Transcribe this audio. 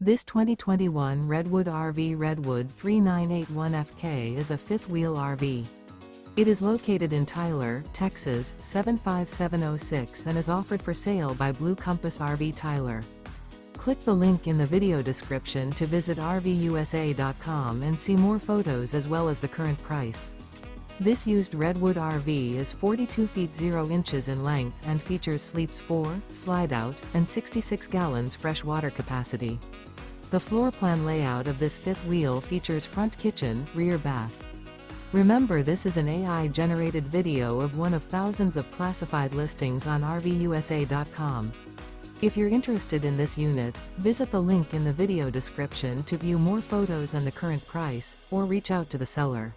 This 2021 Redwood RV Redwood 3981FK is a fifth-wheel RV. It is located in Tyler, Texas, 75706 and is offered for sale by Blue Compass RV Tyler. Click the link in the video description to visit RVUSA.com and see more photos as well as the current price. This used Redwood RV is 42 feet 0 inches in length and features sleeps 4, slide-out, and 66 gallons fresh water capacity. The floor plan layout of this fifth wheel features front kitchen, rear bath. Remember, this is an AI-generated video of one of thousands of classified listings on RVUSA.com. If you're interested in this unit, visit the link in the video description to view more photos and the current price, or reach out to the seller.